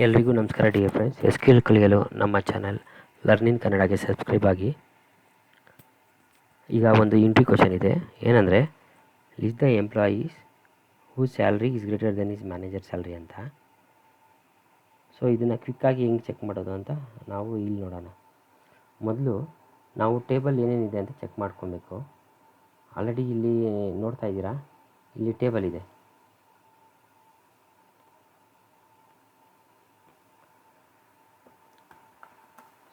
ಎಲ್ರಿಗೂ ನಮಸ್ಕಾರ dear friends. SQL ಕಲಿಯಲು ನಮ್ಮ ಚಾನಲ್ ಲರ್ನಿಂಗ್ ಕನ್ನಡಗೆ ಸಬ್ಸ್ಕ್ರೈಬ್ ಆಗಿ. ಈಗ ಒಂದು ಇಂಟ್ರಿ ಕ್ವಶನ್ ಇದೆ, ಏನಂದರೆ list the employees who salary is greater than is manager salary ಅಂತ. ಸೊ ಇದನ್ನು ಕ್ವಿಕ್ಕಾಗಿ ಹೆಂಗೆ ಚೆಕ್ ಮಾಡೋದು ಅಂತ ನಾವು ಇಲ್ಲಿ ನೋಡೋಣ. ಮೊದಲು ನಾವು ಟೇಬಲ್ ಏನೇನಿದೆ ಅಂತ ಚೆಕ್ ಮಾಡ್ಕೊಬೇಕು. ಆಲ್ರೆಡಿ ಇಲ್ಲಿ ನೋಡ್ತಾ ಇದ್ದೀರಾ, ಇಲ್ಲಿ ಟೇಬಲ್ ಇದೆ.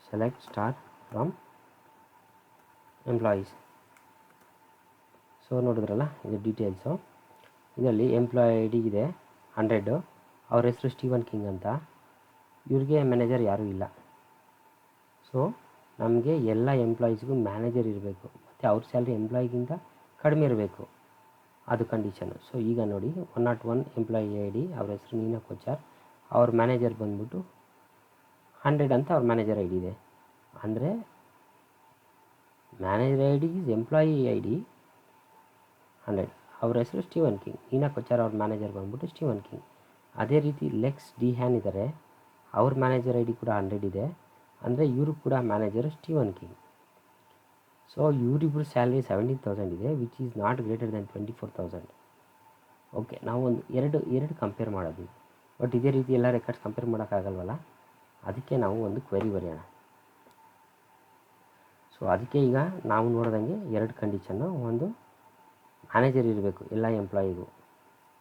Select star from employees. So ನೋಡಿದ್ರಲ್ಲ, ಇದು ಡೀಟೇಲ್ಸು. ಇದರಲ್ಲಿ ಎಂಪ್ಲಾಯ್ ಐ ಡಿ ಇದೆ 100. ಅವ್ರ ಹೆಸರು ಸ್ಟೀವನ್ ಕಿಂಗ್ ಅಂತ. ಇವ್ರಿಗೆ ಮ್ಯಾನೇಜರ್ ಯಾರೂ ಇಲ್ಲ. ಸೊ ನಮಗೆ ಎಲ್ಲ ಎಂಪ್ಲಾಯೀಸ್ಗೂ ಮ್ಯಾನೇಜರ್ ಇರಬೇಕು ಮತ್ತು ಅವ್ರ ಸ್ಯಾಲ್ರಿ ಎಂಪ್ಲಾಯಿಗಿಂತ ಕಡಿಮೆ ಇರಬೇಕು, ಅದು ಕಂಡೀಷನು. ಸೊ ಈಗ ನೋಡಿ, 101 ಎಂಪ್ಲಾಯಿ ಐ ಡಿ, ಅವ್ರ ಹೆಸರು ನೀನಾ ಕೊಚ್ಚಾರ್. ಅವ್ರ ಮ್ಯಾನೇಜರ್ ಬಂದ್ಬಿಟ್ಟು 100 ಅಂತ ಅವ್ರ ಮ್ಯಾನೇಜರ್ ಐ ಡಿ ಇದೆ. ಅಂದರೆ manager I D is employee I D 100. ಅವ್ರ ಹೆಸರು ಸ್ಟೀವನ್ ಕಿಂಗ್. ನೀನಾ ಕೊಚ್ಚಾರ್ ಅವ್ರ ಮ್ಯಾನೇಜರ್ ಬಂದ್ಬಿಟ್ಟು ಸ್ಟೀವನ್ ಕಿಂಗ್. ಅದೇ ರೀತಿ ಲೆಕ್ಸ್ ಡಿ ಹ್ಯಾನ್ ಇದ್ದಾರೆ, ಅವ್ರ ಮ್ಯಾನೇಜರ್ ಐ ಡಿ ಕೂಡ 100 ಇದೆ. ಅಂದರೆ ಇವರು ಕೂಡ ಮ್ಯಾನೇಜರು ಸ್ಟೀವನ್ ಕಿಂಗ್. ಸೊ ಇವರಿಬ್ಬರು ಸ್ಯಾಲ್ರಿ 17,000 ಇದೆ, which is not greater than 24,000. Okay, ನಾವು ಒಂದು ಎರಡು ಕಂಪೇರ್ ಮಾಡೋದು. ಬಟ್ ಇದೇ ರೀತಿ ಎಲ್ಲ ರೆಕಾರ್ಡ್ಸ್ ಕಂಪೇರ್ ಮಾಡೋಕ್ಕಾಗಲ್ವಲ್ಲ, ಅದಕ್ಕೆ ನಾವು ಒಂದು ಕ್ವೆರಿ ಬರೆಯೋಣ. ಸೊ ಅದಕ್ಕೆ ಈಗ ನಾವು ನೋಡ್ದಂಗೆ ಎರಡು ಕಂಡೀಷನ್ನು, ಒಂದು ಮ್ಯಾನೇಜರ್ ಇರಬೇಕು ಎಲ್ಲ ಎಂಪ್ಲಾಯಿಗೂ.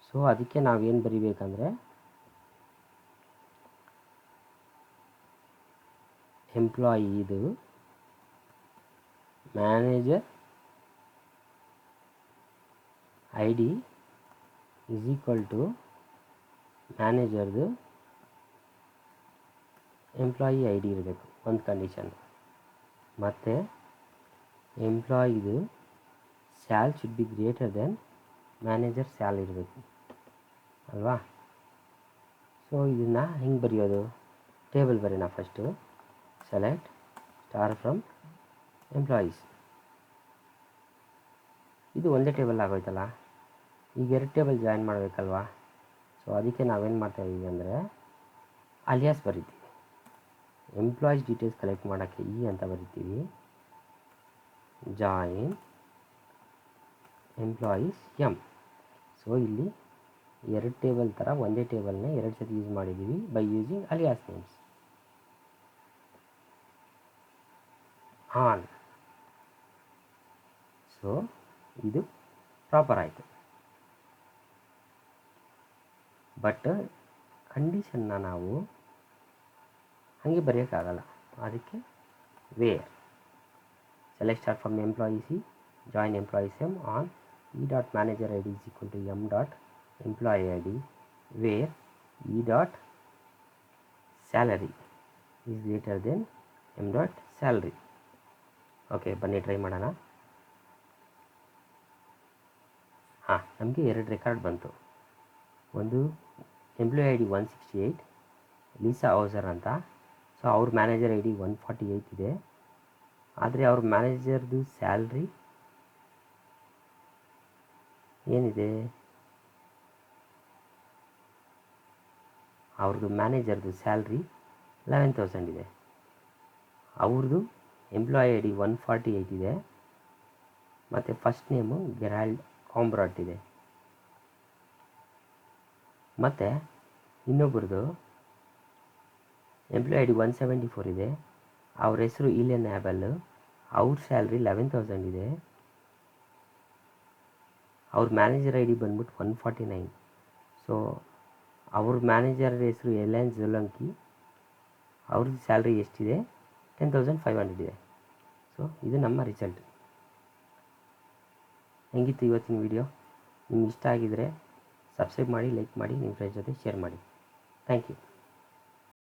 ಸೊ ಅದಕ್ಕೆ ನಾವೇನು ಬರಿಬೇಕಂದ್ರೆ, ಎಂಪ್ಲಾಯಿದು manager I D is equal to ಮ್ಯಾನೇಜರ್ದು ಎಂಪ್ಲಾಯಿ ಐ ಡಿ ಇರಬೇಕು, ಒಂದು ಕಂಡೀಷನ್. ಮತ್ತು ಎಂಪ್ಲಾಯಿದು sal should be greater than manager sal ಇರಬೇಕು ಅಲ್ವಾ. ಸೊ ಇದನ್ನು ಹೆಂಗೆ ಬರೆಯೋದು? ಟೇಬಲ್ ಬರೆಯೋಣ first. Select star from employees. ಇದು ಒಂದೇ ಟೇಬಲ್ ಆಗೋಯ್ತಲ್ಲ, ಈಗ ಎರಡು ಟೇಬಲ್ ಜಾಯಿನ್ ಮಾಡಬೇಕಲ್ವಾ. ಸೊ ಅದಕ್ಕೆ ನಾವೇನು ಮಾಡ್ತಾಯಿದ್ದೀವಿ ಅಂದರೆ, ಅಲಿಯಾಸ್ ಬರಿತೀವಿ. ಎಂಪ್ಲಾಯೀಸ್ ಡೀಟೇಲ್ಸ್ ಕಲೆಕ್ಟ್ ಮಾಡೋಕ್ಕೆ ಅಂತ ಬರಿತೀವಿ. Join employees M. ಸೊ ಇಲ್ಲಿ ಎರಡು ಟೇಬಲ್ ಥರ ಒಂದೇ ಟೇಬಲ್ನ ಎರಡು ಸತಿ ಯೂಸ್ ಮಾಡಿದ್ದೀವಿ by using alias names. On. So ಇದು ಪ್ರಾಪರ್ ಆಯಿತು. ಬಟ್ ಕಂಡೀಷನ್ನ ನಾವು ಹಾಗೆ ಬರೆಯೋಕ್ಕಾಗಲ್ಲ, ಅದಕ್ಕೆ where. Select star from employees C, join employees M on E dot manager I D is equal to M dot employee I D, where E dot salary is greater than M dot salary. Okay, ಬನ್ನಿ try ಮಾಡೋಣ. ಹಾಂ, ನಮಗೆ ಎರಡು record ಬಂತು. ಒಂದು employee I D 168 Lisa ಔಸರ್ ಅಂತ. So ಅವ್ರ ಮ್ಯಾನೇಜರ್ ಐ ಡಿ 148 ಇದೆ. ಆದರೆ ಅವ್ರ ಮ್ಯಾನೇಜರ್ದು ಸ್ಯಾಲ್ರಿ ಏನಿದೆ? ಅವ್ರದ್ದು ಮ್ಯಾನೇಜರ್ದು ಸ್ಯಾಲ್ರಿ 11,000 ಇದೆ. ಅವ್ರದ್ದು ಎಂಪ್ಲಾಯಿ ಐ ಡಿ 148 ಇದೆ. ಮತ್ತು ಫಸ್ಟ್ ನೇಮು ಗೆರಾಲ್ಡ್ ಕಾಂಬ್ರಾಟ್ ಇದೆ. ಮತ್ತು ಇನ್ನೊಬ್ಬರದು ಎಂಪ್ಲಾಯಿ ಐ ಡಿ 174 ಇದೆ. ಅವ್ರ ಹೆಸರು ಇಲಿಯನ್ ಆ್ಯಬಲ್. ಅವ್ರ ಸ್ಯಾಲ್ರಿ 11,000 ಇದೆ. ಅವ್ರ ಮ್ಯಾನೇಜರ್ ಐ ಡಿ ಬಂದ್ಬಿಟ್ಟು 149. ಸೊ ಅವ್ರ ಮ್ಯಾನೇಜರ್ ಹೆಸರು ಎಲೆನ್ ಜೊಲಂಕಿ. ಅವ್ರದ್ದು ಸ್ಯಾಲ್ರಿ ಎಷ್ಟಿದೆ? 10,500 ಇದೆ. ಸೊ ಇದು ನಮ್ಮ ರಿಸಲ್ಟ್. ಹೆಂಗಿತ್ತು ಇವತ್ತಿನ ವಿಡಿಯೋ? ನಿಮ್ಗೆ ಇಷ್ಟ ಆಗಿದರೆ ಸಬ್ಸ್ಕ್ರೈಬ್ ಮಾಡಿ, ಲೈಕ್ ಮಾಡಿ, ನಿಮ್ಮ ಫ್ರೆಂಡ್ಸ್ ಜೊತೆ ಶೇರ್ ಮಾಡಿ. Thank you.